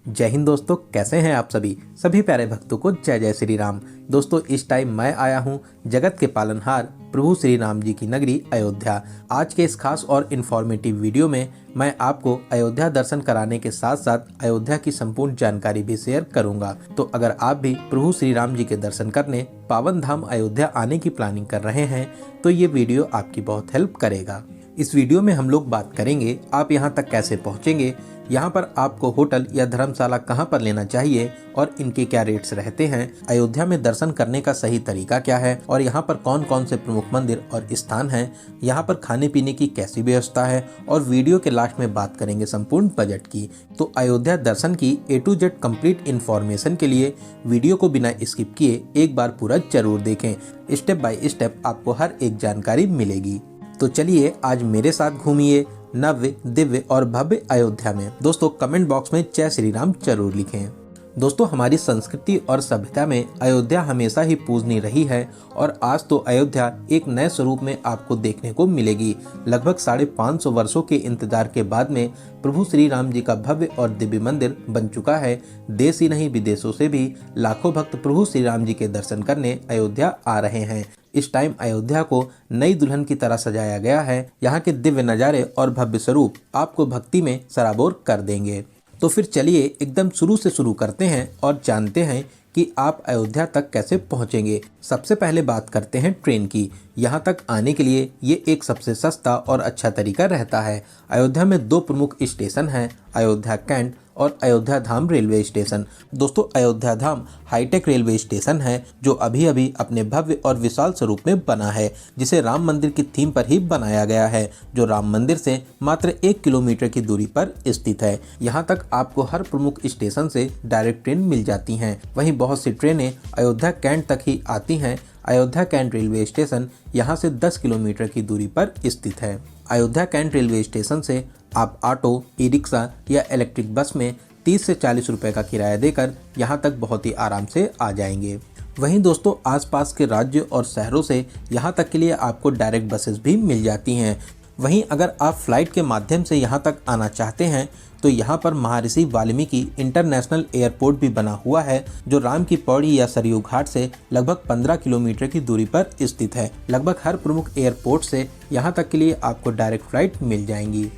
जय हिंद दोस्तों, कैसे हैं आप सभी प्यारे भक्तों को जय जय श्री राम। दोस्तों, इस टाइम मैं आया हूं जगत के पालनहार प्रभु श्री राम जी की नगरी अयोध्या। आज के इस खास और इन्फॉर्मेटिव वीडियो में मैं आपको अयोध्या दर्शन कराने के साथ साथ अयोध्या की संपूर्ण जानकारी भी शेयर करूंगा। तो अगर आप भी प्रभु श्री राम जी के दर्शन करने पावन धाम अयोध्या आने की प्लानिंग कर रहे हैं तो ये वीडियो आपकी बहुत हेल्प करेगा। इस वीडियो में हम लोग बात करेंगे आप यहाँ तक कैसे पहुँचेंगे, यहाँ पर आपको होटल या धर्मशाला कहाँ पर लेना चाहिए और इनके क्या रेट्स रहते हैं, अयोध्या में दर्शन करने का सही तरीका क्या है और यहाँ पर कौन कौन से प्रमुख मंदिर और स्थान हैं, यहाँ पर खाने पीने की कैसी व्यवस्था है और वीडियो के लास्ट में बात करेंगे संपूर्ण बजट की। तो अयोध्या दर्शन की A to Z complete information के लिए वीडियो को बिना स्किप किए एक बार पूरा जरूर देखें। स्टेप बाय स्टेप आपको हर एक जानकारी मिलेगी। तो चलिए आज मेरे साथ घूमिए नव्य, दिव्य और भव्य अयोध्या में। दोस्तों, कमेंट बॉक्स में जय श्री राम जरूर लिखें। दोस्तों, हमारी संस्कृति और सभ्यता में अयोध्या हमेशा ही पूजनीय रही है और आज तो अयोध्या एक नए स्वरूप में आपको देखने को मिलेगी। लगभग 550 वर्षों के इंतजार के बाद में प्रभु श्री राम जी का भव्य और दिव्य मंदिर बन चुका है। देश ही नहीं विदेशों से भी लाखों भक्त प्रभु श्री राम जी के दर्शन करने अयोध्या आ रहे हैं। इस टाइम अयोध्या को नई दुल्हन की तरह सजाया गया है। यहाँ के दिव्य नज़ारे और भव्य स्वरूप आपको भक्ति में सराबोर कर देंगे। तो फिर चलिए एकदम शुरू से शुरू करते हैं और जानते हैं कि आप अयोध्या तक कैसे पहुंचेंगे। सबसे पहले बात करते हैं ट्रेन की। यहाँ तक आने के लिए ये एक सबसे सस्ता और अच्छा तरीका रहता है। अयोध्या में 2 प्रमुख स्टेशन हैं, अयोध्या कैंट और अयोध्या धाम रेलवे स्टेशन। दोस्तों, अयोध्या धाम हाईटेक रेलवे स्टेशन है जो अभी अभी अपने भव्य और विशाल स्वरूप में बना है, जिसे राम मंदिर की थीम पर ही बनाया गया है, जो राम मंदिर से मात्र 1 किलोमीटर की दूरी पर स्थित है। यहाँ तक आपको हर प्रमुख स्टेशन से डायरेक्ट ट्रेन मिल जाती हैं। वहीं बहुत सी ट्रेनें अयोध्या कैंट तक ही आती हैं। अयोध्या कैंट रेलवे स्टेशन यहाँ से 10 किलोमीटर की दूरी पर स्थित है। अयोध्या कैंट रेलवे स्टेशन से आप ऑटो, ई रिक्शा या इलेक्ट्रिक बस में 30 से 40 रुपए का किराया देकर यहाँ तक बहुत ही आराम से आ जाएंगे। वहीं दोस्तों, आसपास के राज्य और शहरों से यहाँ तक के लिए आपको डायरेक्ट बसेस भी मिल जाती हैं। वहीं अगर आप फ्लाइट के माध्यम से यहाँ तक आना चाहते हैं तो यहाँ पर महर्षि वाल्मीकि इंटरनेशनल एयरपोर्ट भी बना हुआ है, जो राम की पौड़ी या सरयू घाट से लगभग 15 किलोमीटर की दूरी पर स्थित है। लगभग हर प्रमुख एयरपोर्ट से यहाँ तक के लिए आपको डायरेक्ट फ्लाइट मिल जाएंगी।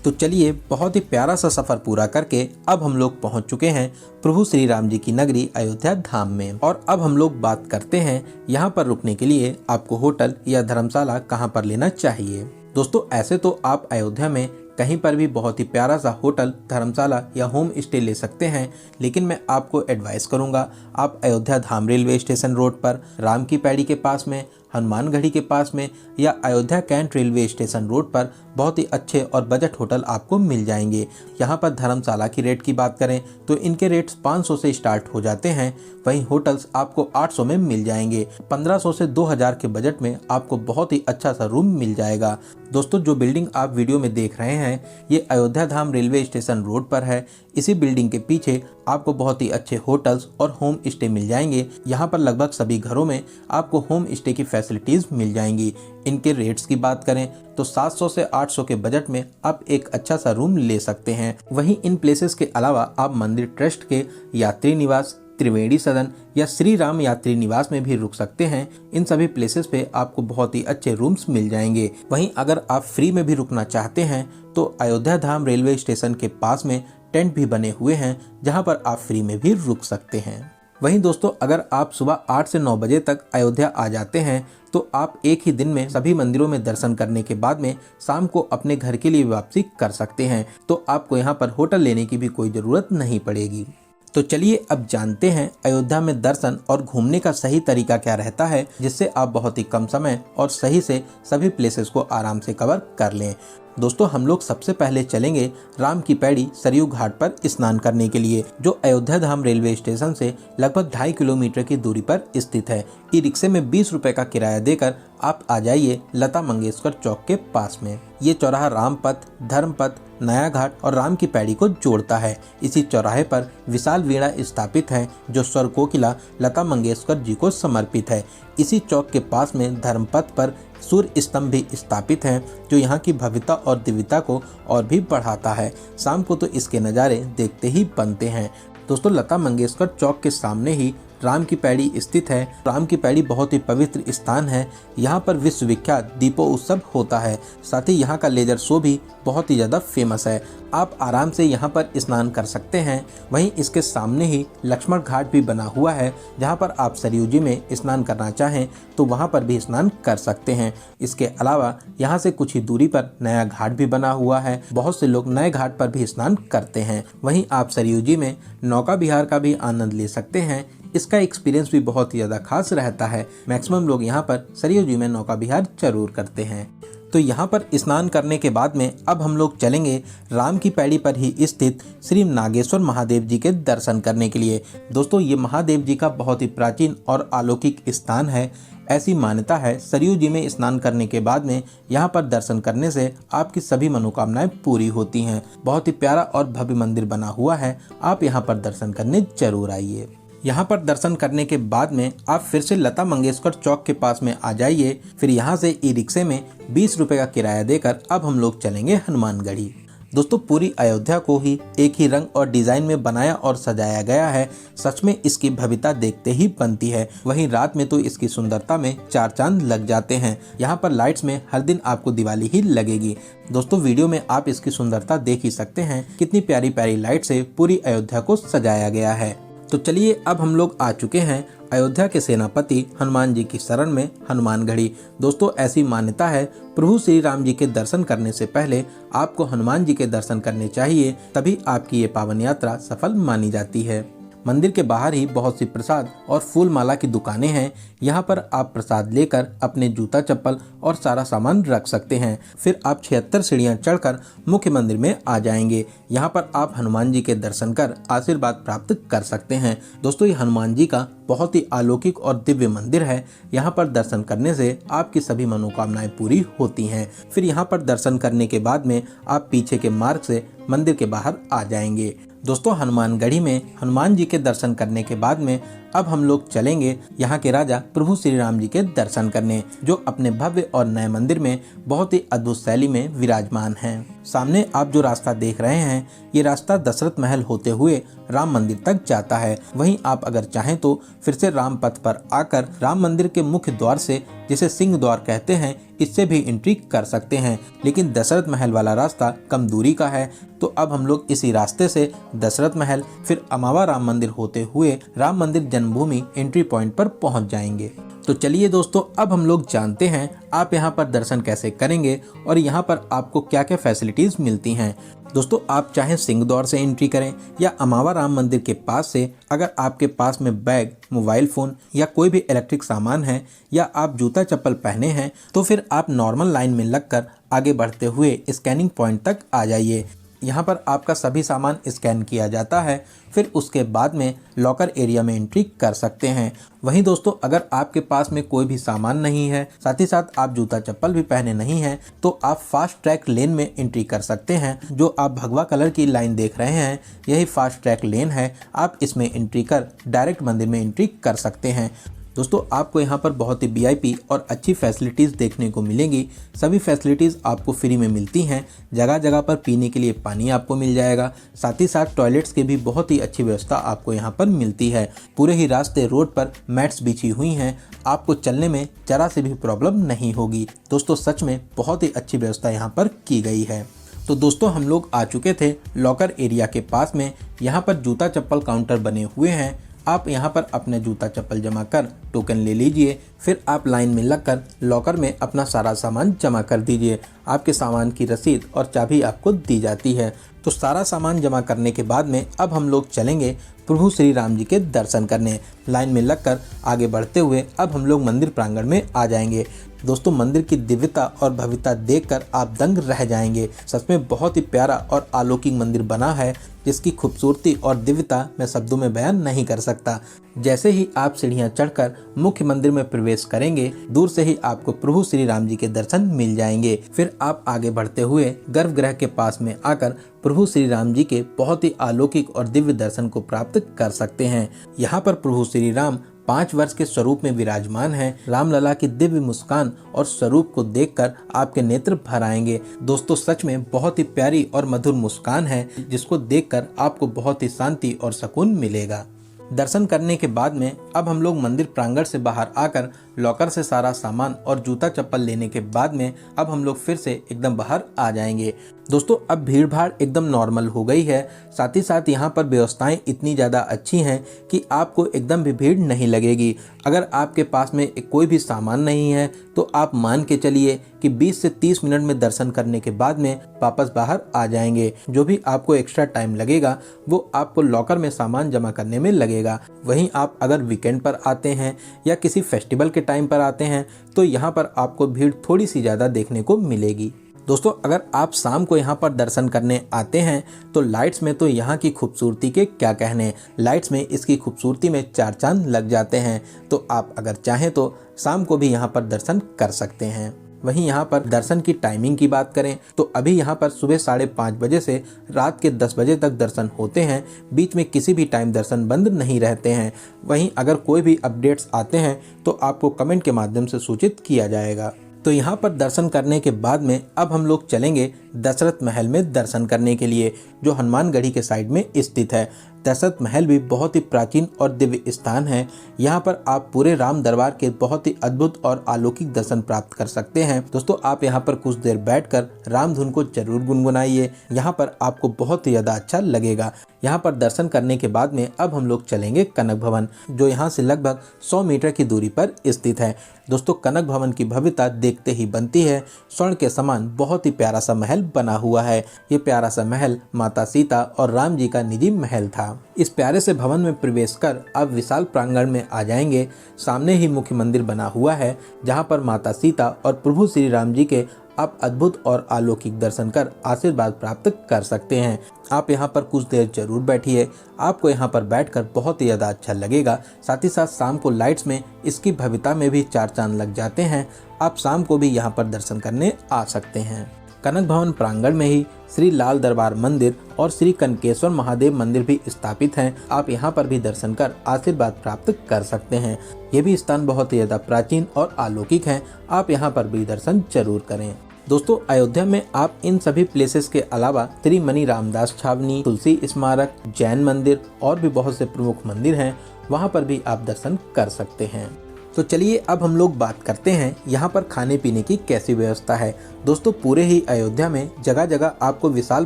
तो चलिए, बहुत ही प्यारा सा सफ़र पूरा करके अब हम लोग पहुँच चुके हैं प्रभु श्री राम जी की नगरी अयोध्या धाम में। और अब हम लोग बात करते हैं यहाँ पर रुकने के लिए आपको होटल या धर्मशाला कहाँ पर लेना चाहिए। दोस्तों, ऐसे तो आप अयोध्या में कहीं पर भी बहुत ही प्यारा सा होटल, धर्मशाला या होम स्टे ले सकते हैं, लेकिन मैं आपको एडवाइस करूंगा आप अयोध्या धाम रेलवे स्टेशन रोड पर, राम की पैड़ी के पास में, हनुमानगढ़ी के पास में या Ayodhya cantt railway station road पर बहुत ही अच्छे और बजट होटल आपको मिल जाएंगे। यहाँ पर धर्मशाला की रेट की बात करें तो इनके रेट्स 500 से स्टार्ट हो जाते हैं। वहीं होटल्स आपको 800 में मिल जाएंगे। 1500 से 2000 के बजट में आपको बहुत ही अच्छा सा रूम मिल जाएगा। दोस्तों, जो बिल्डिंग आप वीडियो में देख रहे हैं ये अयोध्या धाम रेलवे स्टेशन रोड पर है। इसी बिल्डिंग के पीछे आपको बहुत ही अच्छे होटल्स और होम स्टे मिल जाएंगे। यहाँ पर लगभग सभी घरों में आपको होम स्टे की फैसिलिटीज मिल जाएंगी। इनके रेट्स की बात करें तो 700 से 800 के बजट में आप एक अच्छा सा रूम ले सकते हैं। वहीं इन प्लेसेस के अलावा आप मंदिर ट्रस्ट के यात्री निवास, त्रिवेणी सदन या श्री राम यात्री निवास में भी रुक सकते हैं। इन सभी प्लेसेस पे आपको बहुत ही अच्छे रूम्स मिल जाएंगे। वहीं अगर आप फ्री में भी रुकना चाहते हैं तो अयोध्या धाम रेलवे स्टेशन के पास में टेंट भी बने हुए हैं, जहां पर आप फ्री में भी रुक सकते हैं। वहीं दोस्तों, अगर आप सुबह 8 से 9 बजे तक अयोध्या आ जाते हैं तो आप एक ही दिन में सभी मंदिरों में दर्शन करने के बाद में शाम को अपने घर के लिए वापसी कर सकते हैं। तो आपको यहाँ पर होटल लेने की भी कोई ज़रूरत नहीं पड़ेगी। तो चलिए अब जानते हैं अयोध्या में दर्शन और घूमने का सही तरीका क्या रहता है, जिससे आप बहुत ही कम समय और सही से सभी प्लेसेस को आराम से कवर कर लें। दोस्तों, हम लोग सबसे पहले चलेंगे राम की पैड़ी सरयू घाट पर स्नान करने के लिए, जो अयोध्या धाम रेलवे स्टेशन से लगभग 2.5 किलोमीटर की दूरी पर स्थित है। ई रिक्शे में 20 रुपए का किराया देकर आप आ जाइए लता मंगेशकर चौक के पास में। ये चौराहा रामपथ, धर्मपथ, नया घाट और राम की पैड़ी को जोड़ता है। इसी चौराहे पर विशाल वीणा स्थापित है जो स्वर कोकिला लता मंगेशकर जी को समर्पित है। इसी चौक के पास में धर्मपथ पर सूर्य स्तंभ भी स्थापित है जो यहाँ की भव्यता और दिव्यता को और भी बढ़ाता है। शाम को तो इसके नज़ारे देखते ही बनते हैं। दोस्तों लता मंगेशकर चौक के सामने ही राम की पैड़ी स्थित है। राम की पैड़ी बहुत ही पवित्र स्थान है। यहाँ पर विश्वविख्यात दीपोत्सव होता है। साथ ही यहाँ का लेजर शो भी बहुत ही ज़्यादा फेमस है। आप आराम से यहाँ पर स्नान कर सकते हैं। वहीं इसके सामने ही लक्ष्मण घाट भी बना हुआ है, जहाँ पर आप सरयू जी में स्नान करना चाहें तो वहाँ पर भी स्नान कर सकते हैं। इसके अलावा यहाँ से कुछ ही दूरी पर नया घाट भी बना हुआ है। बहुत से लोग नए घाट पर भी स्नान करते हैं। वहीं आप सरयू जी में नौका विहार का भी आनंद ले सकते हैं। इसका एक्सपीरियंस भी बहुत ही ज़्यादा खास रहता है। मैक्सिमम लोग यहाँ पर सरयू जी में नौका विहार जरूर करते हैं। तो यहाँ पर स्नान करने के बाद में अब हम लोग चलेंगे राम की पैड़ी पर ही स्थित श्री नागेश्वर महादेव जी के दर्शन करने के लिए। दोस्तों ये महादेव जी का बहुत ही प्राचीन और अलौकिक स्थान है। ऐसी मान्यता है सरयू जी में स्नान करने के बाद में यहाँ पर दर्शन करने से आपकी सभी मनोकामनाएं पूरी होती हैं। बहुत ही प्यारा और भव्य मंदिर बना हुआ है। आप यहाँ पर दर्शन करने जरूर आइए। यहाँ पर दर्शन करने के बाद में आप फिर से लता मंगेशकर चौक के पास में आ जाइए। फिर यहाँ से ई रिक्शे में 20 रुपये का किराया देकर अब हम लोग चलेंगे हनुमानगढ़ी। दोस्तों पूरी अयोध्या को ही एक ही रंग और डिजाइन में बनाया और सजाया गया है। सच में इसकी भव्यता देखते ही बनती है। वहीं रात में तो इसकी सुंदरता में 4 चांद लग जाते हैं। यहाँ पर लाइट्स में हर दिन आपको दिवाली ही लगेगी। दोस्तों वीडियो में आप इसकी सुंदरता देख ही सकते हैं, कितनी प्यारी प्यारी लाइट से पूरी अयोध्या को सजाया गया है। तो चलिए अब हम लोग आ चुके हैं अयोध्या के सेनापति हनुमान जी की शरण में हनुमानगढ़ी। दोस्तों ऐसी मान्यता है प्रभु श्री राम जी के दर्शन करने से पहले आपको हनुमान जी के दर्शन करने चाहिए, तभी आपकी ये पावन यात्रा सफल मानी जाती है। मंदिर के बाहर ही बहुत सी प्रसाद और फूल माला की दुकानें हैं। यहाँ पर आप प्रसाद लेकर अपने जूता चप्पल और सारा सामान रख सकते हैं। फिर आप 76 सीढ़ियाँ चढ़कर मुख्य मंदिर में आ जाएंगे। यहाँ पर आप हनुमान जी के दर्शन कर आशीर्वाद प्राप्त कर सकते हैं। दोस्तों ये हनुमान जी का बहुत ही अलौकिक और दिव्य मंदिर है। यहाँ पर दर्शन करने से आपकी सभी मनोकामनाएं पूरी होती हैं। फिर यहाँ पर दर्शन करने के बाद में आप पीछे के मार्ग से मंदिर के बाहर आ जाएंगे। दोस्तों हनुमानगढ़ी में हनुमान जी के दर्शन करने के बाद में अब हम लोग चलेंगे यहाँ के राजा प्रभु श्री राम जी के दर्शन करने, जो अपने भव्य और नए मंदिर में बहुत ही अद्भुत शैली में विराजमान हैं। सामने आप जो रास्ता देख रहे हैं ये रास्ता दशरथ महल होते हुए राम मंदिर तक जाता है। वहीं आप अगर चाहें तो फिर से राम पथ पर आकर राम मंदिर के मुख्य द्वार से, जिसे सिंह द्वार कहते हैं, इससे भी एंट्री कर सकते हैं। लेकिन दशरथ महल वाला रास्ता कम दूरी का है, तो अब हम लोग इसी रास्ते से दशरथ महल फिर अमावा राम मंदिर होते हुए राम मंदिर जन्मभूमि एंट्री पॉइंट पर पहुंच जाएंगे। तो चलिए दोस्तों अब हम लोग जानते हैं आप यहाँ पर दर्शन कैसे करेंगे और यहाँ पर आपको क्या क्या फैसिलिटीज मिलती हैं। दोस्तों आप चाहे सिंह द्वार से एंट्री करें या अमावा राम मंदिर के पास से, अगर आपके पास में बैग, मोबाइल फ़ोन या कोई भी इलेक्ट्रिक सामान है या आप जूता चप्पल पहने हैं तो फिर आप नॉर्मल लाइन में लगकर आगे बढ़ते हुए स्कैनिंग पॉइंट तक आ जाइए। यहाँ पर आपका सभी सामान स्कैन किया जाता है। फिर उसके बाद में लॉकर एरिया में एंट्री कर सकते हैं। वहीं दोस्तों अगर आपके पास में कोई भी सामान नहीं है, साथ ही साथ आप जूता चप्पल भी पहने नहीं हैं, तो आप फास्ट ट्रैक लेन में एंट्री कर सकते हैं। जो आप भगवा कलर की लाइन देख रहे हैं यही फास्ट ट्रैक लेन है। आप इसमें एंट्री कर डायरेक्ट मंदिर में एंट्री कर सकते हैं। दोस्तों आपको यहाँ पर बहुत ही वीआईपी और अच्छी फैसिलिटीज़ देखने को मिलेंगी। सभी फैसिलिटीज़ आपको फ्री में मिलती हैं। जगह जगह पर पीने के लिए पानी आपको मिल जाएगा। साथ ही साथ टॉयलेट्स की भी बहुत ही अच्छी व्यवस्था आपको यहाँ पर मिलती है। पूरे ही रास्ते रोड पर मैट्स बिछी हुई हैं। आपको चलने में जरा से भी प्रॉब्लम नहीं होगी। दोस्तों सच में बहुत ही अच्छी व्यवस्था यहाँ पर की गई है। तो दोस्तों हम लोग आ चुके थे लॉकर एरिया के पास में। यहाँ पर जूता चप्पल काउंटर बने हुए हैं। आप यहाँ पर अपने जूता चप्पल जमा कर टोकन ले लीजिए। फिर आप लाइन में लगकर लॉकर में अपना सारा सामान जमा कर दीजिए। आपके सामान की रसीद और चाबी आपको दी जाती है। तो सारा सामान जमा करने के बाद में अब हम लोग चलेंगे प्रभु श्री राम जी के दर्शन करने। लाइन में लगकर आगे बढ़ते हुए अब हम लोग मंदिर प्रांगण में आ जाएंगे। दोस्तों मंदिर की दिव्यता और भव्यता देखकर आप दंग रह जाएंगे। सच में बहुत ही प्यारा और अलौकिक मंदिर बना है, जिसकी खूबसूरती और दिव्यता मैं शब्दों में बयान नहीं कर सकता। जैसे ही आप सीढ़ियां चढ़कर मुख्य मंदिर में प्रवेश करेंगे, दूर से ही आपको प्रभु श्री राम जी के दर्शन मिल जाएंगे। फिर आप आगे बढ़ते हुए गर्भगृह के पास में आकर प्रभु श्री राम जी के बहुत ही अलौकिक और दिव्य दर्शन को प्राप्त कर सकते हैं। यहाँ पर प्रभु श्री राम 5 वर्ष के स्वरूप में विराजमान हैं। रामलला की दिव्य मुस्कान और स्वरूप को देखकर आपके नेत्र भर आएंगे। दोस्तों सच में बहुत ही प्यारी और मधुर मुस्कान है, जिसको देखकर आपको बहुत ही शांति और सुकून मिलेगा। दर्शन करने के बाद में अब हम लोग मंदिर प्रांगण से बाहर आकर लॉकर से सारा सामान और जूता चप्पल लेने के बाद में अब हम लोग फिर से एकदम बाहर आ जाएंगे। दोस्तों अब भीड़ भाड़ एकदम नॉर्मल हो गई है, साथ ही साथ यहाँ पर व्यवस्थाएं इतनी ज़्यादा अच्छी हैं कि आपको एकदम भी भीड़ नहीं लगेगी। अगर आपके पास में कोई भी सामान नहीं है तो आप मान के चलिए कि 20 से 30 मिनट में दर्शन करने के बाद में वापस बाहर आ जाएंगे। जो भी आपको एक्स्ट्रा टाइम लगेगा वो आपको लॉकर में सामान जमा करने में लगेगा। वहीं आप अगर वीकेंड पर आते हैं या किसी फेस्टिवल के टाइम पर आते हैं तो यहाँ पर आपको भीड़ थोड़ी सी ज़्यादा देखने को मिलेगी। दोस्तों अगर आप शाम को यहाँ पर दर्शन करने आते हैं तो लाइट्स में तो यहाँ की खूबसूरती के क्या कहने, लाइट्स में इसकी खूबसूरती में 4 चांद लग जाते हैं। तो आप अगर चाहें तो शाम को भी यहाँ पर दर्शन कर सकते हैं। वहीं यहाँ पर दर्शन की टाइमिंग की बात करें तो अभी यहाँ पर सुबह 5:30 बजे से रात के 10 बजे तक दर्शन होते हैं। बीच में किसी भी टाइम दर्शन बंद नहीं रहते हैं। वहीं अगर कोई भी अपडेट्स आते हैं तो आपको कमेंट के माध्यम से सूचित किया जाएगा। तो यहाँ पर दर्शन करने के बाद में अब हम लोग चलेंगे दशरथ महल में दर्शन करने के लिए, जो हनुमानगढ़ी के साइड में स्थित है। दशरथ महल भी बहुत ही प्राचीन और दिव्य स्थान है। यहाँ पर आप पूरे राम दरबार के बहुत ही अद्भुत और अलौकिक दर्शन प्राप्त कर सकते हैं। दोस्तों आप यहाँ पर कुछ देर बैठकर राम धुन को जरूर गुनगुनाइए, यहाँ पर आपको बहुत ही ज़्यादा अच्छा लगेगा। यहाँ पर दर्शन करने के बाद में अब हम लोग चलेंगे कनक भवन, जो यहाँ से लगभग 100 मीटर की दूरी पर स्थित है। दोस्तों कनक भवन की भव्यता देखते ही बनती है। स्वर्ण के समान बहुत ही प्यारा सा महल बना हुआ है। ये प्यारा सा महल माता सीता और राम जी का निजी महल था। इस प्यारे से भवन में प्रवेश कर आप विशाल प्रांगण में आ जाएंगे। सामने ही मुख्य मंदिर बना हुआ है, जहाँ पर माता सीता और प्रभु श्री राम जी के आप अद्भुत और अलौकिक दर्शन कर आशीर्वाद प्राप्त कर सकते हैं। आप यहाँ पर कुछ देर जरूर बैठिए, आपको यहाँ पर बैठकर बहुत ही ज़्यादा अच्छा लगेगा। साथ ही साथ शाम को लाइट्स में इसकी भव्यता में भी 4 चांद लग जाते हैं। आप शाम को भी यहाँ पर दर्शन करने आ सकते हैं। कनक भवन प्रांगण में ही श्री लाल दरबार मंदिर और श्री कनकेश्वर महादेव मंदिर भी स्थापित हैं। आप यहाँ पर भी दर्शन कर आशीर्वाद प्राप्त कर सकते हैं। ये भी स्थान बहुत ही ज़्यादा प्राचीन और अलौकिक हैं। आप यहाँ पर भी दर्शन जरूर करें। दोस्तों अयोध्या में आप इन सभी प्लेसेस के अलावा श्री मनी रामदास छावनी, तुलसी स्मारक, जैन मंदिर और भी बहुत से प्रमुख मंदिर हैं, वहाँ पर भी आप दर्शन कर सकते हैं। तो चलिए अब हम लोग बात करते हैं यहाँ पर खाने पीने की कैसी व्यवस्था है। दोस्तों पूरे ही अयोध्या में जगह जगह आपको विशाल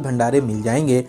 भंडारे मिल जाएंगे।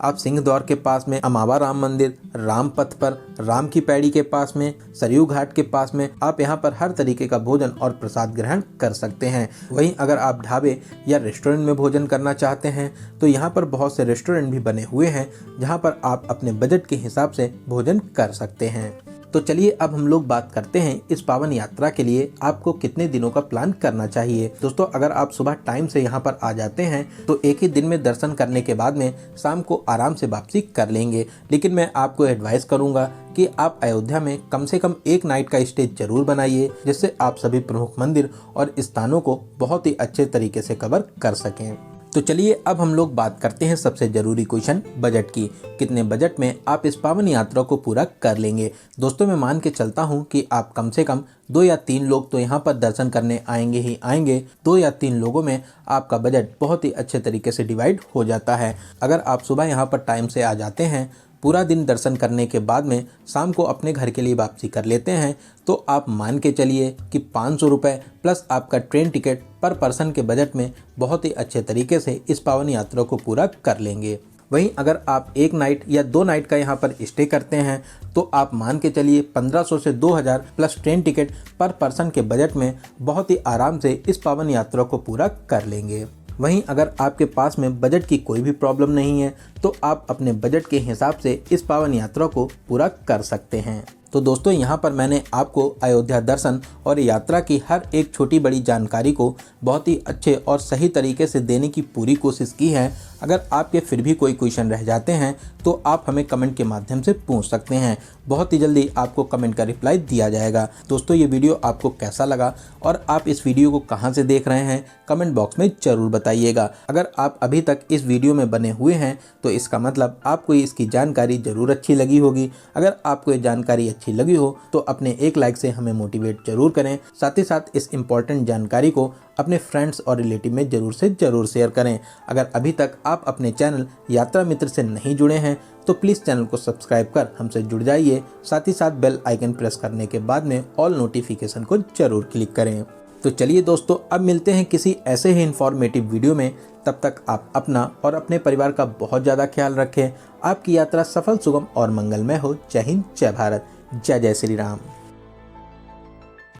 आप सिंह द्वार के पास में अमावा राम मंदिर, राम पथ पर, राम की पैड़ी के पास में, सरयू घाट के पास में आप यहाँ पर हर तरीके का भोजन और प्रसाद ग्रहण कर सकते हैं। वहीं अगर आप ढाबे या रेस्टोरेंट में भोजन करना चाहते हैं तो यहाँ पर बहुत से रेस्टोरेंट भी बने हुए हैं, जहाँ पर आप अपने बजट के हिसाब से भोजन कर सकते हैं। तो चलिए अब हम लोग बात करते हैं इस पावन यात्रा के लिए आपको कितने दिनों का प्लान करना चाहिए। दोस्तों अगर आप सुबह टाइम से यहाँ पर आ जाते हैं तो एक ही दिन में दर्शन करने के बाद में शाम को आराम से वापसी कर लेंगे। लेकिन मैं आपको एडवाइस करूँगा कि आप अयोध्या में कम से कम 1 नाइट का स्टे जरूर बनाइए, जिससे आप सभी प्रमुख मंदिर और स्थानों को बहुत ही अच्छे तरीके से कवर कर सकें। तो चलिए अब हम लोग बात करते हैं सबसे जरूरी क्वेश्चन बजट की। कितने बजट में आप इस पावन यात्रा को पूरा कर लेंगे। दोस्तों मैं मान के चलता हूं कि आप कम से कम 2 या 3 लोग तो यहां पर दर्शन करने आएंगे ही आएंगे। 2 या 3 लोगों में आपका बजट बहुत ही अच्छे तरीके से डिवाइड हो जाता है। अगर आप सुबह यहाँ पर टाइम से आ जाते हैं, पूरा दिन दर्शन करने के बाद में शाम को अपने घर के लिए वापसी कर लेते हैं, तो आप मान के चलिए कि 500 रुपये प्लस आपका ट्रेन टिकट पर पर्सन के बजट में बहुत ही अच्छे तरीके से इस पावन यात्रा को पूरा कर लेंगे। वहीं अगर आप 1 नाइट या 2 नाइट का यहाँ पर स्टे करते हैं तो आप मान के चलिए 1500 से 2000 प्लस ट्रेन टिकट पर पर्सन के बजट में बहुत ही आराम से इस पावन यात्रा को पूरा कर लेंगे। वहीं अगर आपके पास में बजट की कोई भी प्रॉब्लम नहीं है तो आप अपने बजट के हिसाब से इस पावन यात्रा को पूरा कर सकते हैं। तो दोस्तों यहाँ पर मैंने आपको अयोध्या दर्शन और यात्रा की हर एक छोटी बड़ी जानकारी को बहुत ही अच्छे और सही तरीके से देने की पूरी कोशिश की है। अगर आपके फिर भी कोई क्वेश्चन रह जाते हैं तो आप हमें कमेंट के माध्यम से पूछ सकते हैं। बहुत ही जल्दी आपको कमेंट का रिप्लाई दिया जाएगा। दोस्तों ये वीडियो आपको कैसा लगा और आप इस वीडियो को कहां से देख रहे हैं कमेंट बॉक्स में ज़रूर बताइएगा। अगर आप अभी तक इस वीडियो में बने हुए हैं तो इसका मतलब आपको इसकी जानकारी ज़रूर अच्छी लगी होगी। अगर आपको ये जानकारी अच्छी लगी हो तो अपने एक लाइक से हमें मोटिवेट जरूर करें। साथ ही साथ इस इम्पोर्टेंट जानकारी को अपने फ्रेंड्स और रिलेटिव में जरूर से जरूर शेयर करें। अगर अभी तक आप अपने चैनल यात्रा मित्र से नहीं जुड़े हैं तो प्लीज़ चैनल को सब्सक्राइब कर हमसे जुड़ जाइए। साथ ही साथ बेल आइकन प्रेस करने के बाद में ऑल नोटिफिकेशन को जरूर क्लिक करें। तो चलिए दोस्तों, अब मिलते हैं किसी ऐसे ही इंफॉर्मेटिव वीडियो में। तब तक आप अपना और अपने परिवार का बहुत ज़्यादा ख्याल रखें। आपकी यात्रा सफल, सुगम और मंगलमय हो। जय हिंद, जय भारत, जय जय श्री राम।